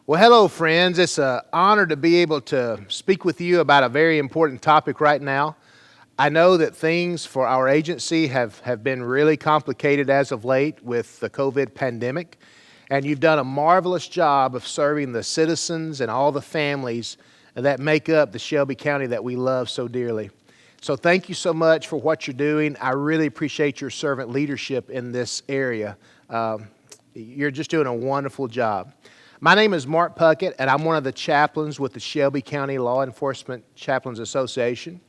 Well, hello, friends. It's an honor to be able to speak with you about a very important topic right now. I know that things for our agency have been really complicated as of late with the COVID pandemic, and you've done a marvelous job of serving the citizens and all the families that make up the Shelby County that we love so dearly. So thank you so much for what you're doing. I really appreciate your servant leadership in this area. You're just doing a wonderful job. My name is Mark Puckett, and I'm one of the chaplains with the Shelby County Law Enforcement Chaplains Association.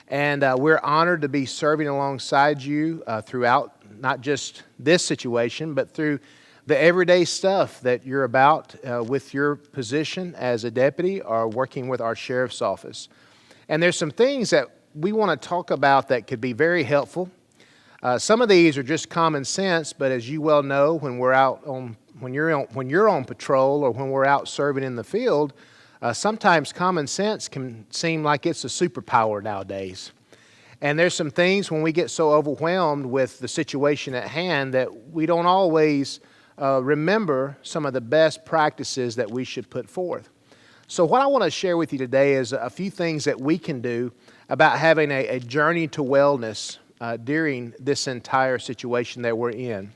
And we're honored to be serving alongside you throughout not just this situation, but through the everyday stuff that you're about with your position as a deputy or working with our sheriff's office. And there's some things that we want to talk about that could be very helpful. Some of these are just common sense, but as you well know, when you're on patrol or when we're out serving in the field, sometimes common sense can seem like it's a superpower nowadays. And there's some things when we get so overwhelmed with the situation at hand that we don't always remember some of the best practices that we should put forth. So what I want to share with you today is a few things that we can do about having a journey to wellness during this entire situation that we're in.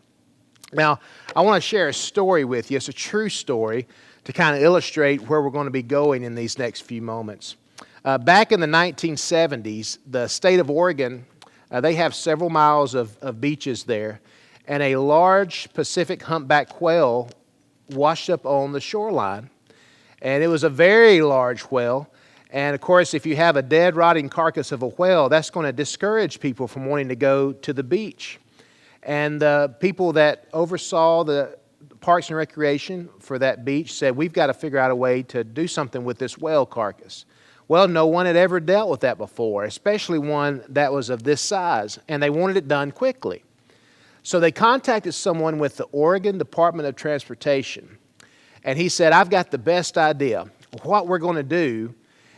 Now, I want to share a story with you. It's a true story to kind of illustrate where we're going to be going in these next few moments. Back in the 1970s, the state of Oregon, they have several miles of beaches there, and a large Pacific humpback quail washed up on the shoreline. And it was a very large whale. And of course, if you have a dead, rotting carcass of a whale, that's going to discourage people from wanting to go to the beach. And the people that oversaw the Parks and Recreation for that beach said, we've got to figure out a way to do something with this whale carcass. Well, no one had ever dealt with that before, especially one that was of this size, and they wanted it done quickly. So they contacted someone with the Oregon Department of Transportation, and he said, I've got the best idea. What we're going to do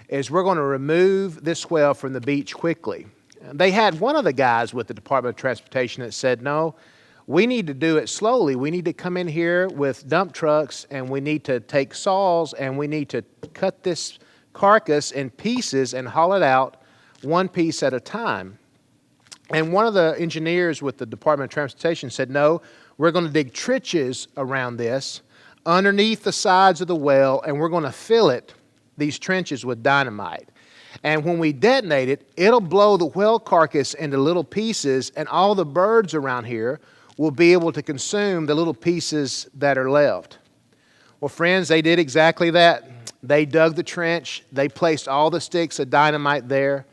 is we're going to remove this whale from the beach quickly. They had one of the guys with the Department of Transportation that said, no, we need to do it slowly. We need to come in here with dump trucks, and we need to take saws, and we need to cut this carcass in pieces and haul it out one piece at a time. And one of the engineers with the Department of Transportation said, no, we're going to dig trenches around this underneath the sides of the well, and we're going to fill these trenches with dynamite. And when we detonate it, it'll blow the whale carcass into little pieces, and all the birds around here will be able to consume the little pieces that are left. Well, friends, they did exactly that. They dug the trench. They placed all the sticks of dynamite there.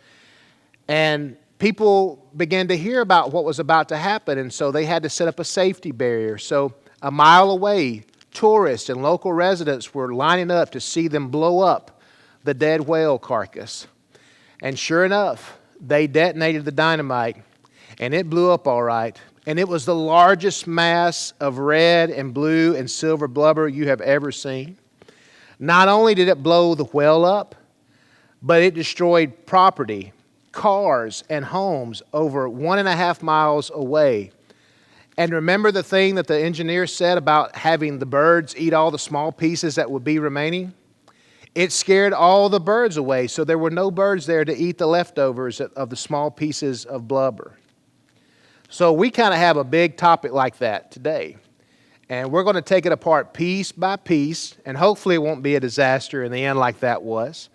And people began to hear about what was about to happen, and so they had to set up a safety barrier. So a mile away, tourists and local residents were lining up to see them blow up the dead whale carcass. And sure enough, they detonated the dynamite, and it blew up all right. And it was the largest mass of red and blue and silver blubber you have ever seen. Not only did it blow the whale up, but it destroyed property, cars, and homes over 1.5 miles away. And remember the thing that the engineer said about having the birds eat all the small pieces that would be remaining? It scared all the birds away, so there were no birds there to eat the leftovers of the small pieces of blubber. So we kind of have a big topic like that today. And we're going to take it apart piece by piece, and hopefully it won't be a disaster in the end like that was.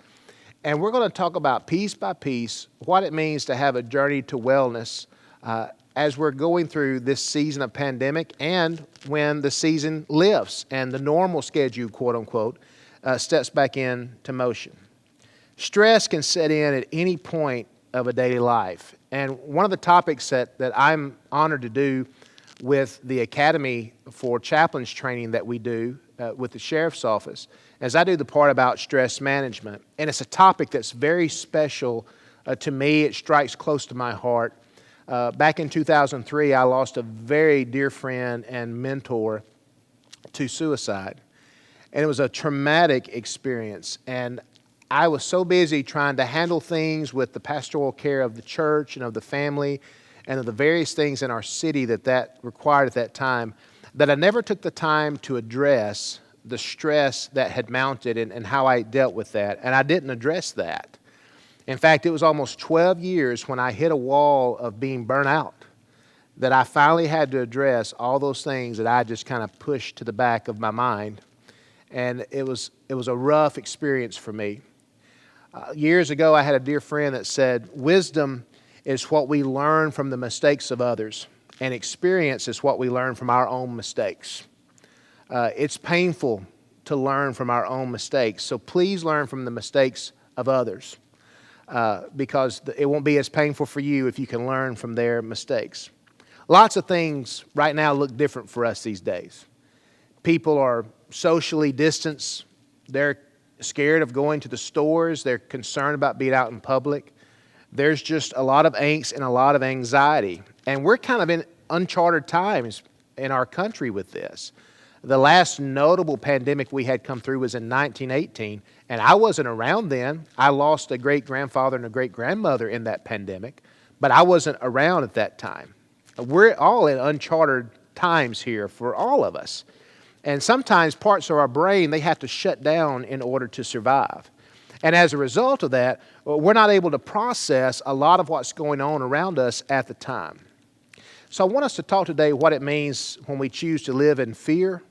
And we're going to talk about piece by piece what it means to have a journey to wellness as we're going through this season of pandemic and when the season lifts and the normal schedule, quote unquote, steps back into motion. Stress can set in at any point of a daily life. And one of the topics that I'm honored to do with the Academy for Chaplains training that we do with the Sheriff's Office is I do the part about stress management. And it's a topic that's very special to me. It strikes close to my heart. Back in 2003, I lost a very dear friend and mentor to suicide. And it was a traumatic experience. And I was so busy trying to handle things with the pastoral care of the church and of the family and of the various things in our city that required at that time, that I never took the time to address the stress that had mounted and how I dealt with that, and I didn't address that. In fact, it was almost 12 years when I hit a wall of being burnt out that I finally had to address all those things that I just kind of pushed to the back of my mind. And it was a rough experience for me. Years ago, I had a dear friend that said, wisdom is what we learn from the mistakes of others, and experience is what we learn from our own mistakes. It's painful to learn from our own mistakes, so please learn from the mistakes of others, because it won't be as painful for you if you can learn from their mistakes. Lots of things right now look different for us these days. People are socially distanced. They're scared of going to the stores. They're concerned about being out in public. There's just a lot of angst and a lot of anxiety. And we're kind of in uncharted times in our country with this. The last notable pandemic we had come through was in 1918, and I wasn't around then. I lost a great-grandfather and a great-grandmother in that pandemic, but I wasn't around at that time. We're all in uncharted times here for all of us. And sometimes parts of our brain, they have to shut down in order to survive. And as a result of that, we're not able to process a lot of what's going on around us at the time. So I want us to talk today what it means when we choose to live in fear,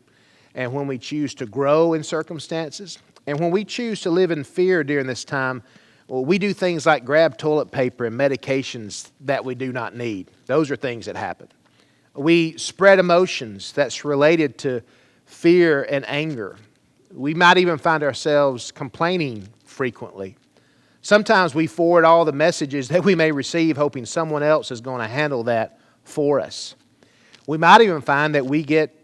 and when we choose to grow in circumstances. And when we choose to live in fear during this time, well, we do things like grab toilet paper and medications that we do not need. Those are things that happen. We spread emotions that's related to fear and anger. We might even find ourselves complaining frequently. Sometimes we forward all the messages that we may receive hoping someone else is going to handle that for us. We might even find that we get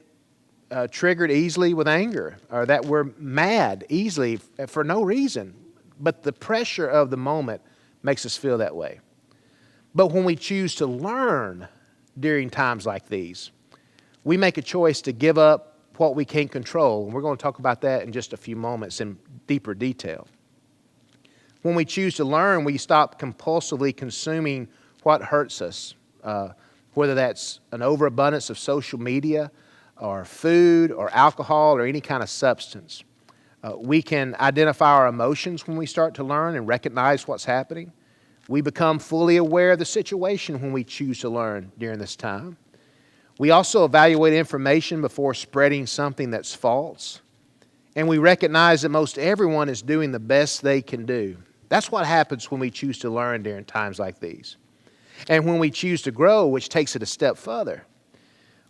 triggered easily with anger, or that we're mad easily for no reason. But the pressure of the moment makes us feel that way. But when we choose to learn during times like these, we make a choice to give up what we can't control. And we're going to talk about that in just a few moments in deeper detail. When we choose to learn, we stop compulsively consuming what hurts us, whether that's an overabundance of social media, or food, or alcohol, or any kind of substance. We can identify our emotions when we start to learn and recognize what's happening. We become fully aware of the situation when we choose to learn during this time. We also evaluate information before spreading something that's false. And we recognize that most everyone is doing the best they can do. That's what happens when we choose to learn during times like these. And when we choose to grow, which takes it a step further,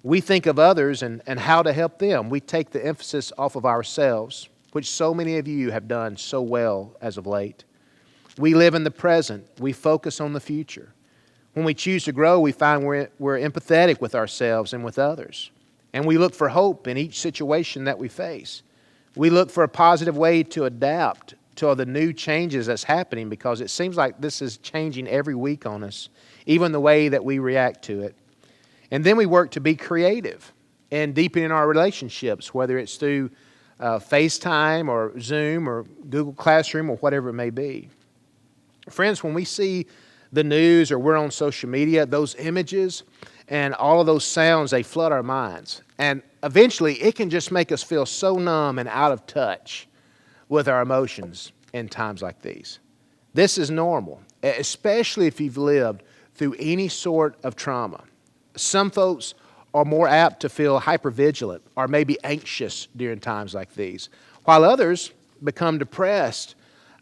we think of others and how to help them. We take the emphasis off of ourselves, which so many of you have done so well as of late. We live in the present. We focus on the future. When we choose to grow, we find we're empathetic with ourselves and with others. And we look for hope in each situation that we face. We look for a positive way to adapt to the new changes that's happening, because it seems like this is changing every week on us, even the way that we react to it. And then we work to be creative and deepening our relationships, whether it's through FaceTime or Zoom or Google Classroom or whatever it may be. Friends, when we see the news or we're on social media, those images and all of those sounds, they flood our minds. And eventually it can just make us feel so numb and out of touch with our emotions in times like these. This is normal, especially if you've lived through any sort of trauma. Some folks are more apt to feel hypervigilant or maybe anxious during times like these, while others become depressed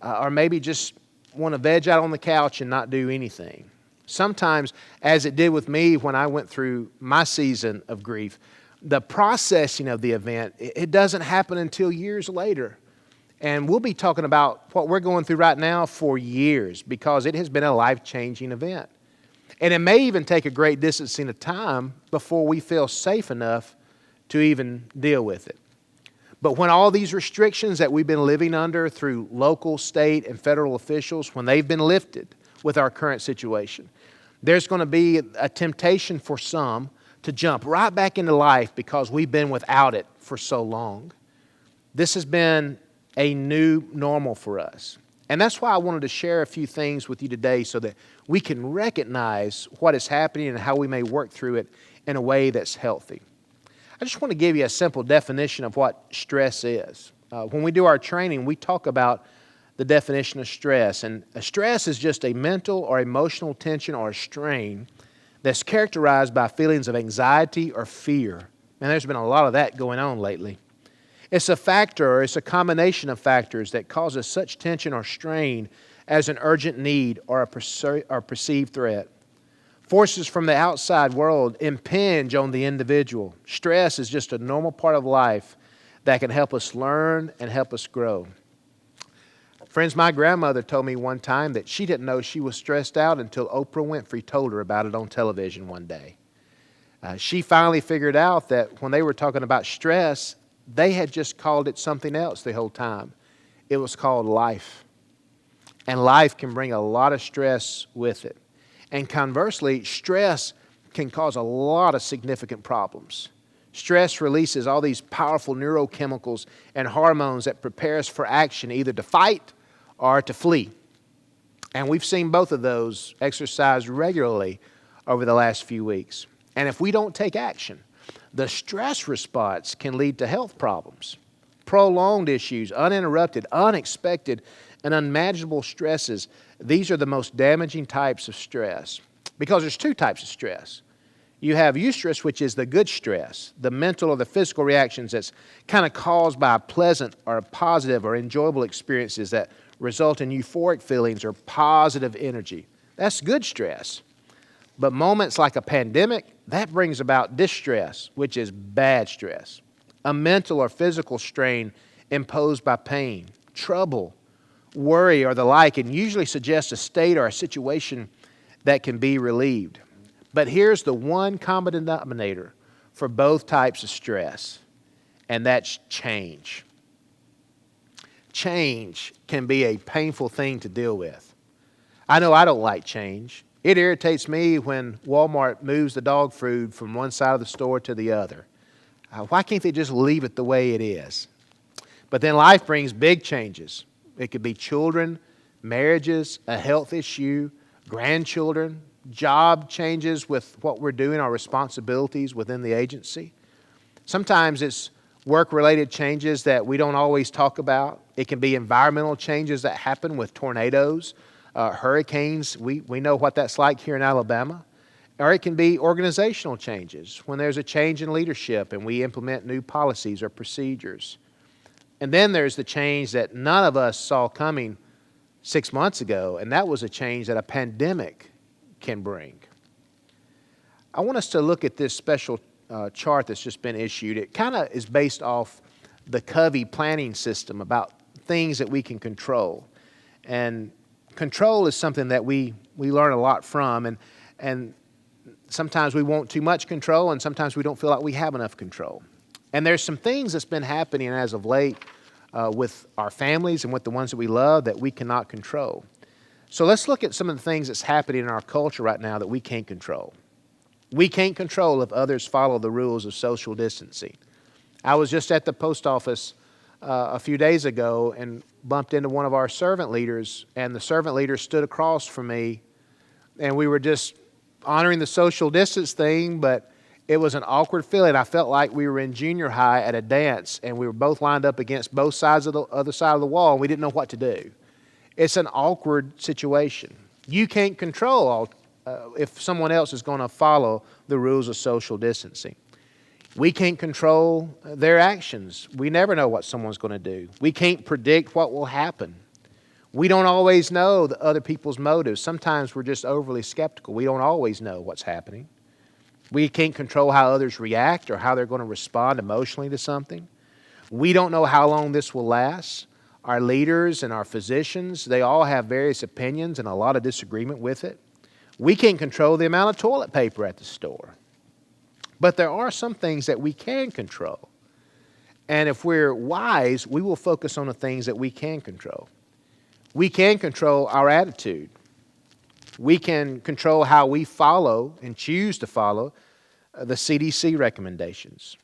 or maybe just want to veg out on the couch and not do anything. Sometimes, as it did with me when I went through my season of grief, the processing of the event, it doesn't happen until years later. And we'll be talking about what we're going through right now for years, because it has been a life-changing event. And it may even take a great distancing of time before we feel safe enough to even deal with it. But when all these restrictions that we've been living under through local, state, and federal officials, when they've been lifted with our current situation, there's going to be a temptation for some to jump right back into life because we've been without it for so long. This has been a new normal for us. And that's why I wanted to share a few things with you today so that we can recognize what is happening and how we may work through it in a way that's healthy. I just want to give you a simple definition of what stress is. When we do our training, we talk about the definition of stress. And a stress is just a mental or emotional tension or a strain that's characterized by feelings of anxiety or fear. And there's been a lot of that going on lately. It's a factor, or it's a combination of factors that causes such tension or strain as an urgent need or a perceived threat. Forces from the outside world impinge on the individual. Stress is just a normal part of life that can help us learn and help us grow. Friends, my grandmother told me one time that she didn't know she was stressed out until Oprah Winfrey told her about it on television one day. She finally figured out that when they were talking about stress, they had just called it something else the whole time. It was called life. And life can bring a lot of stress with it. And conversely, stress can cause a lot of significant problems. Stress releases all these powerful neurochemicals and hormones that prepare us for action, either to fight or to flee. And we've seen both of those exercised regularly over the last few weeks. And if we don't take action, the stress response can lead to health problems, prolonged issues, uninterrupted, unexpected, and unmanageable stresses. These are the most damaging types of stress because there's two types of stress. You have eustress, which is the good stress, the mental or the physical reactions that's kind of caused by pleasant or positive or enjoyable experiences that result in euphoric feelings or positive energy. That's good stress. But moments like a pandemic, that brings about distress, which is bad stress, a mental or physical strain imposed by pain, trouble, worry, or the like, and usually suggests a state or a situation that can be relieved. But here's the one common denominator for both types of stress, and that's change. Change can be a painful thing to deal with. I know I don't like change. It irritates me when Walmart moves the dog food from one side of the store to the other. Why can't they just leave it the way it is? But then life brings big changes. It could be children, marriages, a health issue, grandchildren, job changes with what we're doing, our responsibilities within the agency. Sometimes it's work-related changes that we don't always talk about. It can be environmental changes that happen with tornadoes, hurricanes. We know what that's like here in Alabama. Or it can be organizational changes when there's a change in leadership and we implement new policies or procedures. And then there's the change that none of us saw coming 6 months ago, and that was a change that a pandemic can bring. I want us to look at this special chart that's just been issued. It kind of is based off the Covey planning system about things that we can control. And control is something that we learn a lot from, and sometimes we want too much control, and sometimes we don't feel like we have enough control. And there's some things that's been happening as of late with our families and with the ones that we love that we cannot control. So let's look at some of the things that's happening in our culture right now that we can't control. We can't control if others follow the rules of social distancing. I was just at the post office a few days ago and bumped into one of our servant leaders, and the servant leader stood across from me, and we were just honoring the social distance thing, but it was an awkward feeling. I felt like we were in junior high at a dance, and we were both lined up against both sides of the other side of the wall, and we didn't know what to do. It's an awkward situation. You can't control if someone else is going to follow the rules of social distancing. We can't control their actions. We never know what someone's going to do. We can't predict what will happen. We don't always know the other people's motives. Sometimes we're just overly skeptical. We don't always know what's happening. We can't control how others react or how they're going to respond emotionally to something. We don't know how long this will last. Our leaders and our physicians, they all have various opinions and a lot of disagreement with it. We can't control the amount of toilet paper at the store. But there are some things that we can control. And if we're wise, we will focus on the things that we can control. We can control our attitude. We can control how we follow and choose to follow the CDC recommendations.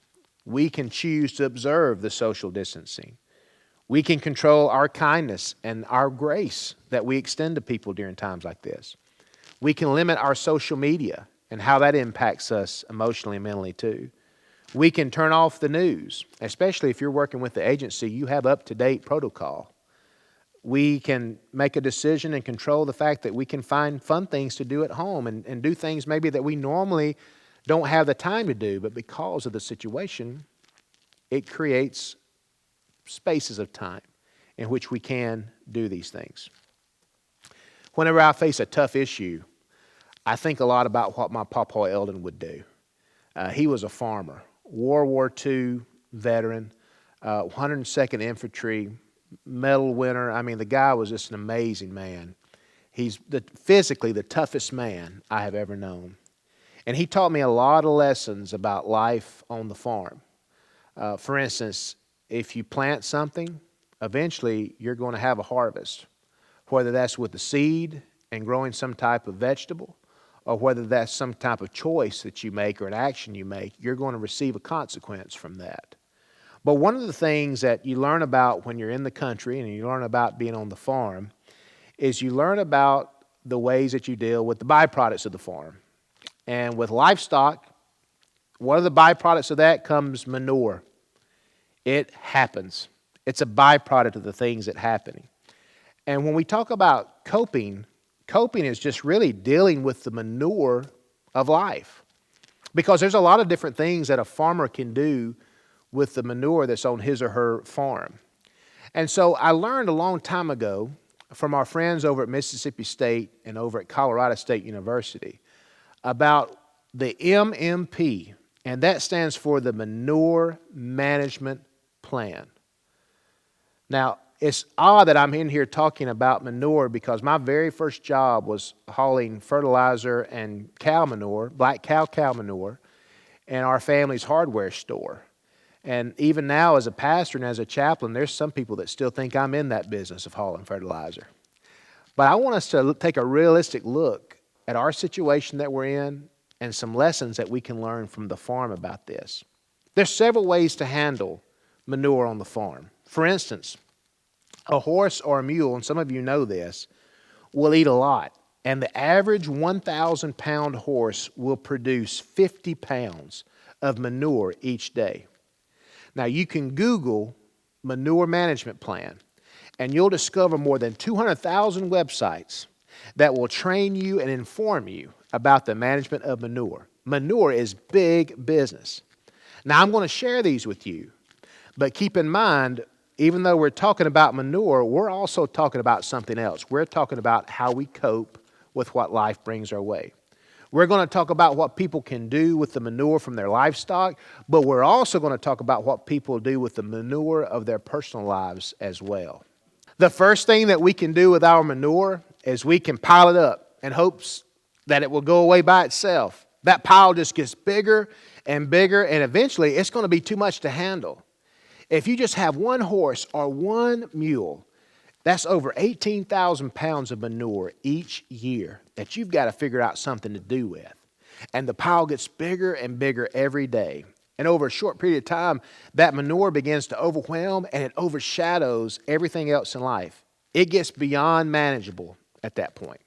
We can choose to observe the social distancing. We can control our kindness and our grace that we extend to people during times like this. We can limit our social media and how that impacts us emotionally and mentally too. We can turn off the news, especially if you're working with the agency, you have up-to-date protocol. We can make a decision and control the fact that we can find fun things to do at home and do things maybe that we normally don't have the time to do, but because of the situation, it creates spaces of time in which we can do these things. Whenever I face a tough issue, I think a lot about what my Papa Eldon would do. He was a farmer, World War II veteran, 102nd Infantry, medal winner. I mean, the guy was just an amazing man. He's physically the toughest man I have ever known. And he taught me a lot of lessons about life on the farm. For instance, if you plant something, eventually you're going to have a harvest, whether that's with the seed and growing some type of vegetable, or whether that's some type of choice that you make or an action you make, you're going to receive a consequence from that. But one of the things that you learn about when you're in the country and you learn about being on the farm is you learn about the ways that you deal with the byproducts of the farm. And with livestock, one of the byproducts of that comes manure. It happens. It's a byproduct of the things that happen. And when we talk about coping is just really dealing with the manure of life. Because there's a lot of different things that a farmer can do with the manure that's on his or her farm. And so I learned a long time ago from our friends over at Mississippi State and over at Colorado State University about the MMP, and that stands for the Manure Management Plan. Now, it's odd that I'm in here talking about manure because my very first job was hauling fertilizer and cow manure, black cow manure, in our family's hardware store. And even now as a pastor and as a chaplain, there's some people that still think I'm in that business of hauling fertilizer. But I want us to take a realistic look at our situation that we're in and some lessons that we can learn from the farm about this. There's several ways to handle manure on the farm. For instance, a horse or a mule, and some of you know this, will eat a lot. And the average 1,000-pound horse will produce 50 pounds of manure each day. Now, you can Google manure management plan, and you'll discover more than 200,000 websites that will train you and inform you about the management of manure. Manure is big business. Now, I'm going to share these with you, but keep in mind, even though we're talking about manure, we're also talking about something else. We're talking about how we cope with what life brings our way. We're going to talk about what people can do with the manure from their livestock, but we're also going to talk about what people do with the manure of their personal lives as well. The first thing that we can do with our manure is we can pile it up in hopes that it will go away by itself. That pile just gets bigger and bigger, and eventually it's going to be too much to handle. If you just have one horse or one mule, that's over 18,000 pounds of manure each year that you've got to figure out something to do with. And the pile gets bigger and bigger every day. And over a short period of time, that manure begins to overwhelm and it overshadows everything else in life. It gets beyond manageable at that point.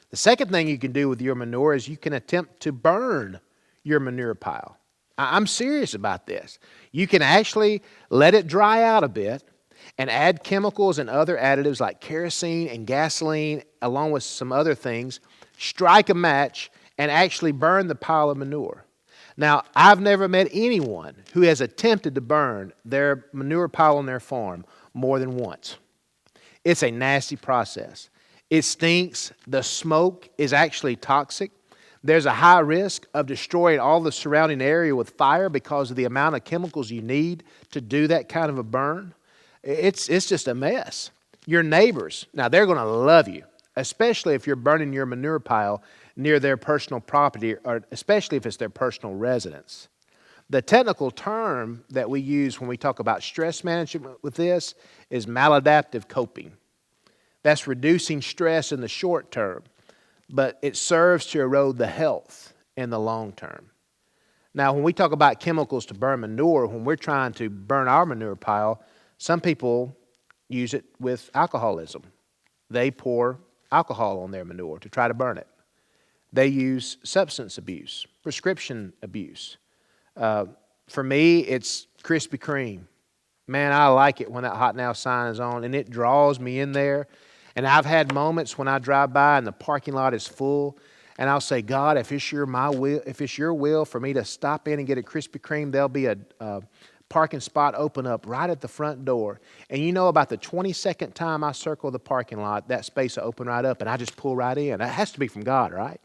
The second thing you can do with your manure is you can attempt to burn your manure pile. I'm serious about this. You can actually let it dry out a bit and add chemicals and other additives like kerosene and gasoline along with some other things, strike a match and actually burn the pile of manure. Now, I've never met anyone who has attempted to burn their manure pile on their farm more than once. It's a nasty process. It stinks. The smoke is actually toxic. There's a high risk of destroying all the surrounding area with fire because of the amount of chemicals you need to do that kind of a burn. It's just a mess. Your neighbors, now they're going to love you, especially if you're burning your manure pile near their personal property, or especially if it's their personal residence. The technical term that we use when we talk about stress management with this is maladaptive coping. That's reducing stress in the short term, but it serves to erode the health in the long term. Now, when we talk about chemicals to burn manure, when we're trying to burn our manure pile, some people use it with alcoholism. They pour alcohol on their manure to try to burn it. They use substance abuse, prescription abuse, For me, it's Krispy Kreme. Man, I like it when that hot now sign is on, and it draws me in there. And I've had moments when I drive by and the parking lot is full, and I'll say, God, if it's your will for me to stop in and get a Krispy Kreme, there'll be a parking spot open up right at the front door. And you know, about the 22nd time I circle the parking lot, that space will open right up, and I just pull right in. That has to be from God, right?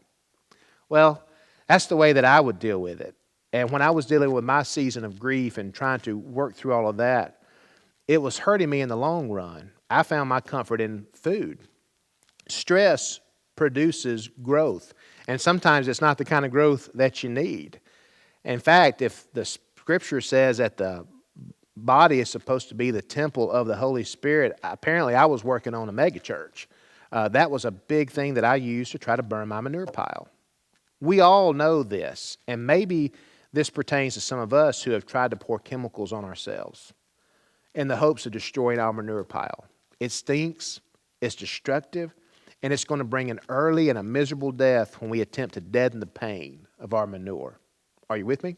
Well, that's the way that I would deal with it. And when I was dealing with my season of grief and trying to work through all of that, it was hurting me in the long run. I found my comfort in food. Stress produces growth, and sometimes it's not the kind of growth that you need. In fact, if the Scripture says that the body is supposed to be the temple of the Holy Spirit, apparently I was working on a megachurch. That was a big thing that I used to try to burn my manure pile. We all know this, and maybe this pertains to some of us who have tried to pour chemicals on ourselves in the hopes of destroying our manure pile. It stinks, it's destructive, and it's going to bring an early and a miserable death when we attempt to deaden the pain of our manure. Are you with me?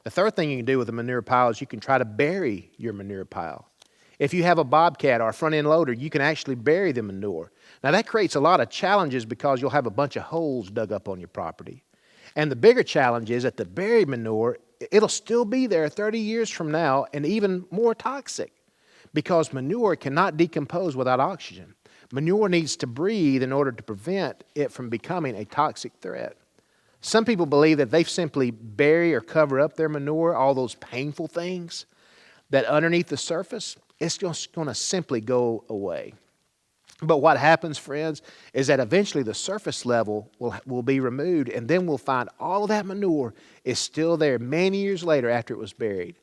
The third thing you can do with a manure pile is you can try to bury your manure pile. If you have a bobcat or a front-end loader, you can actually bury the manure. Now, that creates a lot of challenges because you'll have a bunch of holes dug up on your property. And the bigger challenge is that the buried manure, it'll still be there 30 years from now and even more toxic because manure cannot decompose without oxygen. Manure needs to breathe in order to prevent it from becoming a toxic threat. Some people believe that they simply bury or cover up their manure, all those painful things, that underneath the surface, it's just going to simply go away. But what happens, friends, is that eventually the surface level will be removed, and then we'll find all of that manure is still there many years later after it was buried.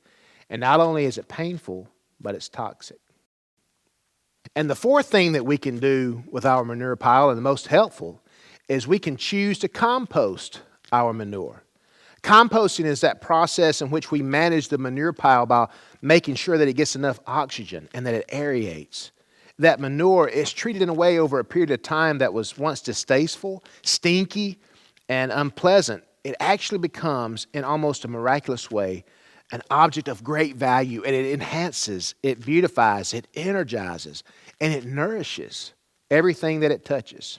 And not only is it painful, but it's toxic. And the fourth thing that we can do with our manure pile, and the most helpful, is we can choose to compost our manure. Composting is that process in which we manage the manure pile by making sure that it gets enough oxygen and that it aerates. That manure is treated in a way over a period of time that was once distasteful, stinky, and unpleasant. It actually becomes, in almost a miraculous way, an object of great value, and it enhances, it beautifies, it energizes, and it nourishes everything that it touches.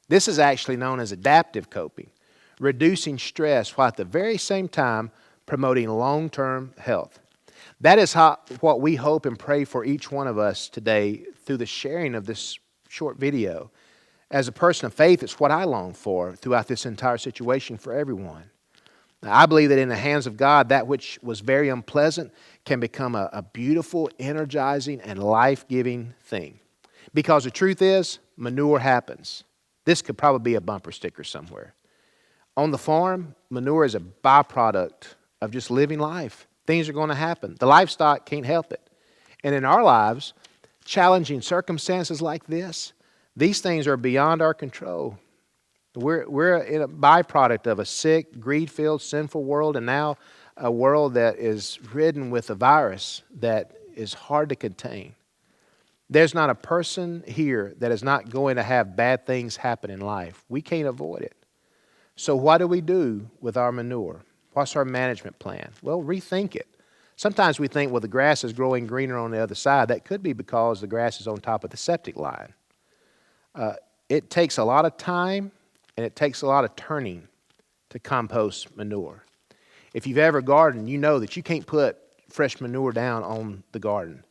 This is actually known as adaptive coping, reducing stress while at the very same time promoting long-term health. That is what we hope and pray for each one of us today through the sharing of this short video. As a person of faith, it's what I long for throughout this entire situation for everyone. Now, I believe that in the hands of God, that which was very unpleasant can become a beautiful, energizing, and life-giving thing. Because the truth is, manure happens. This could probably be a bumper sticker somewhere. On the farm, manure is a byproduct of just living life. Things are going to happen. The livestock can't help it. And in our lives, challenging circumstances like this, these things are beyond our control. We're in a byproduct of a sick, greed-filled, sinful world, and now a world that is ridden with a virus that is hard to contain. There's not a person here that is not going to have bad things happen in life. We can't avoid it. So what do we do with our manure? What's our management plan? Well, rethink it. Sometimes we think, well, the grass is growing greener on the other side. That could be because the grass is on top of the septic line. It takes a lot of time and it takes a lot of turning to compost manure. If you've ever gardened, you know that you can't put fresh manure down on the garden.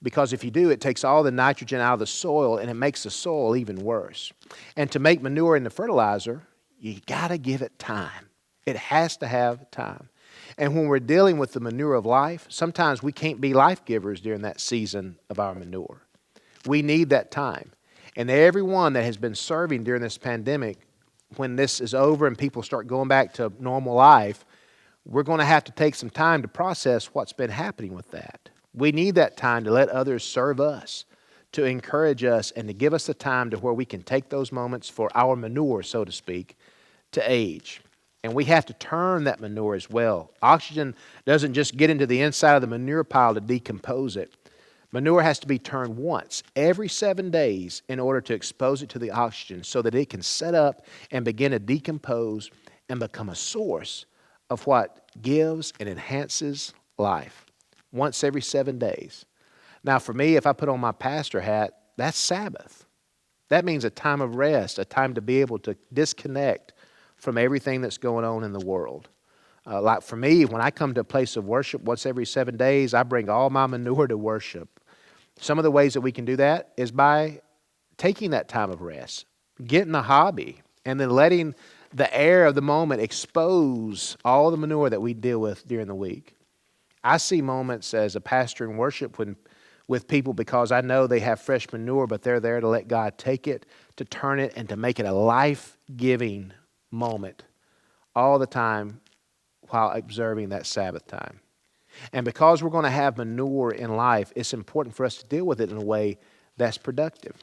Because if you do, it takes all the nitrogen out of the soil and it makes the soil even worse. And to make manure into fertilizer, you got to give it time. It has to have time. And when we're dealing with the manure of life, sometimes we can't be life givers during that season of our manure. We need that time. And everyone that has been serving during this pandemic, when this is over and people start going back to normal life, we're going to have to take some time to process what's been happening with that. We need that time to let others serve us, to encourage us, and to give us the time to where we can take those moments for our manure, so to speak, to age. And we have to turn that manure as well. Oxygen doesn't just get into the inside of the manure pile to decompose it. Manure has to be turned once every 7 days in order to expose it to the oxygen so that it can set up and begin to decompose and become a source of what gives and enhances life once every 7 days. Now, for me, if I put on my pastor hat, that's Sabbath. That means a time of rest, a time to be able to disconnect from everything that's going on in the world. Like for me, when I come to a place of worship once every 7 days, I bring all my manure to worship. Some of the ways that we can do that is by taking that time of rest, getting a hobby, and then letting the air of the moment expose all the manure that we deal with during the week. I see moments as a pastor in worship with people because I know they have fresh manure, but they're there to let God take it, to turn it, and to make it a life-giving moment all the time while observing that Sabbath time. And because we're going to have manure in life, it's important for us to deal with it in a way that's productive.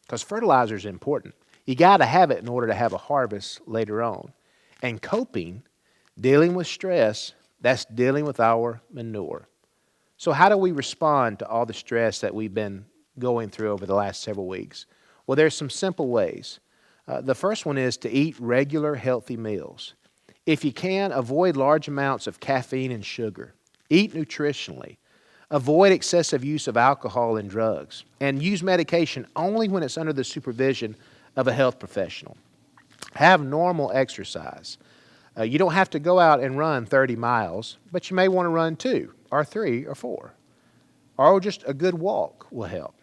Because fertilizer is important. You got to have it in order to have a harvest later on. And coping, dealing with stress, that's dealing with our manure. So how do we respond to all the stress that we've been going through over the last several weeks? Well, there's some simple ways. The first one is to eat regular, healthy meals. If you can, avoid large amounts of caffeine and sugar. Eat nutritionally. Avoid excessive use of alcohol and drugs. And use medication only when it's under the supervision of a health professional. Have normal exercise. You don't have to go out and run 30 miles, but you may want to run 2 or 3 or 4. Or just a good walk will help.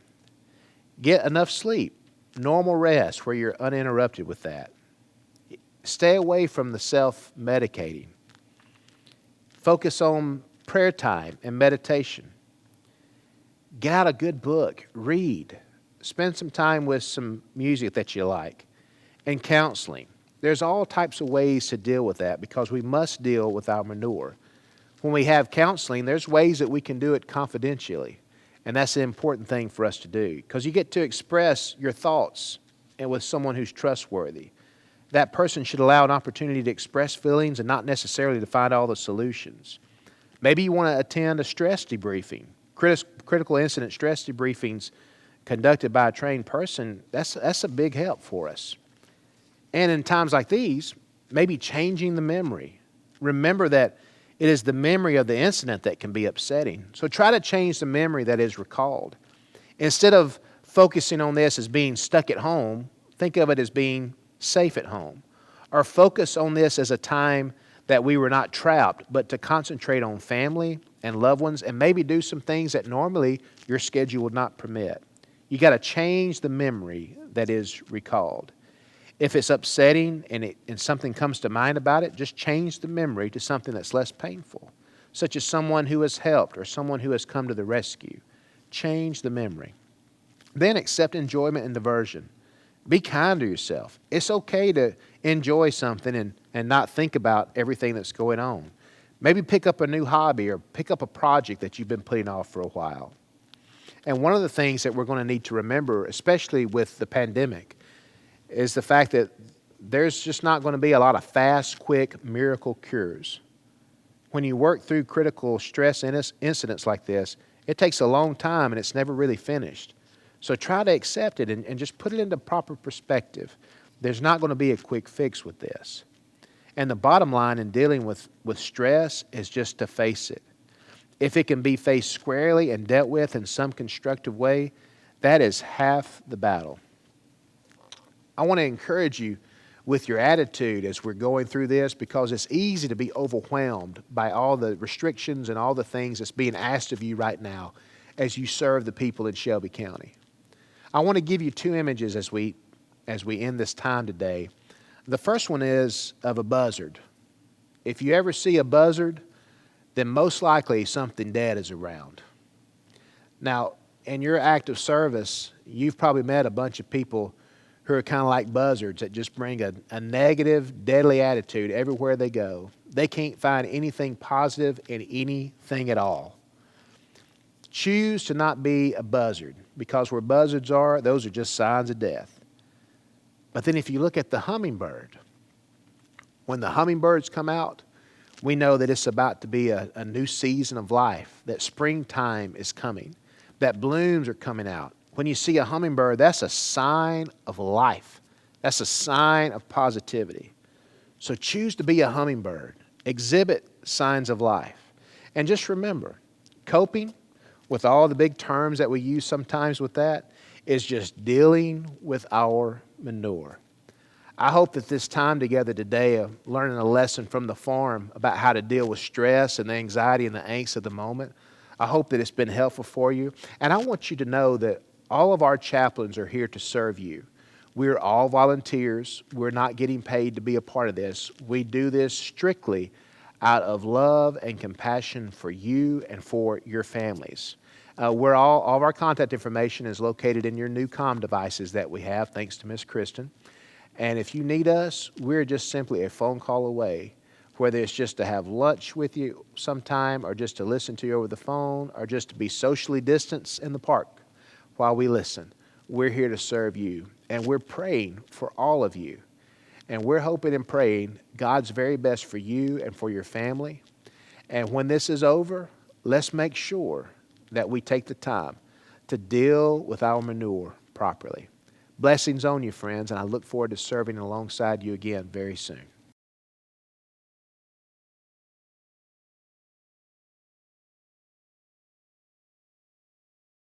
Get enough sleep. Normal rest where you're uninterrupted with that. Stay away from the self-medicating. Focus on prayer time and meditation. Get out a good book. Read. Spend some time with some music that you like. And counseling. There's all types of ways to deal with that because we must deal with our manure. When we have counseling, there's ways that we can do it confidentially. And that's the important thing for us to do because you get to express your thoughts and with someone who's trustworthy. That person should allow an opportunity to express feelings and not necessarily to find all the solutions. Maybe you want to attend a stress debriefing. Critical incident stress debriefings conducted by a trained person, that's a big help for us. And in times like these, maybe changing the memory. Remember that it is the memory of the incident that can be upsetting. So try to change the memory that is recalled. Instead of focusing on this as being stuck at home, think of it as being safe at home. Or focus on this as a time that we were not trapped, but to concentrate on family and loved ones and maybe do some things that normally your schedule would not permit. You got to change the memory that is recalled. If it's upsetting and something comes to mind about it, just change the memory to something that's less painful, such as someone who has helped or someone who has come to the rescue. Change the memory. Then accept enjoyment and diversion. Be kind to yourself. It's okay to enjoy something and not think about everything that's going on. Maybe pick up a new hobby or pick up a project that you've been putting off for a while. And one of the things that we're going to need to remember, especially with the pandemic, is the fact that there's just not going to be a lot of fast, quick miracle cures. When you work through critical stress incidents like this, it takes a long time and it's never really finished. So try to accept it and just put it into proper perspective. There's not going to be a quick fix with this. And the bottom line in dealing with stress is just to face it. If it can be faced squarely and dealt with in some constructive way, that is half the battle. I want to encourage you with your attitude as we're going through this because it's easy to be overwhelmed by all the restrictions and all the things that's being asked of you right now as you serve the people in Shelby County. I want to give you 2 images as we end this time today. The first one is of a buzzard. If you ever see a buzzard, then most likely something dead is around. Now, in your act of service, you've probably met a bunch of people who are kind of like buzzards that just bring a negative, deadly attitude everywhere they go. They can't find anything positive in anything at all. Choose to not be a buzzard because where buzzards are, those are just signs of death. But then if you look at the hummingbird, when the hummingbirds come out, we know that it's about to be a new season of life, that springtime is coming, that blooms are coming out. When you see a hummingbird, that's a sign of life. That's a sign of positivity. So choose to be a hummingbird exhibit signs of life. And just remember, coping, with all the big terms that we use sometimes with that, is just dealing with our manure. I hope that this time together today of learning a lesson from the farm about how to deal with stress and the anxiety and the angst of the moment, I hope that it's been helpful for you. And I want you to know that all of our chaplains are here to serve you. We're all volunteers. We're not getting paid to be a part of this. We do this strictly out of love and compassion for you and for your families. All of our contact information is located in your new comm devices that we have, thanks to Miss Kristen. And if you need us, we're just simply a phone call away, whether it's just to have lunch with you sometime, or just to listen to you over the phone, or just to be socially distanced in the park while we listen. We're here to serve you, and we're praying for all of you. And we're hoping and praying God's very best for you and for your family. And when this is over, let's make sure that we take the time to deal with our manure properly. Blessings on you, friends, and I look forward to serving alongside you again very soon.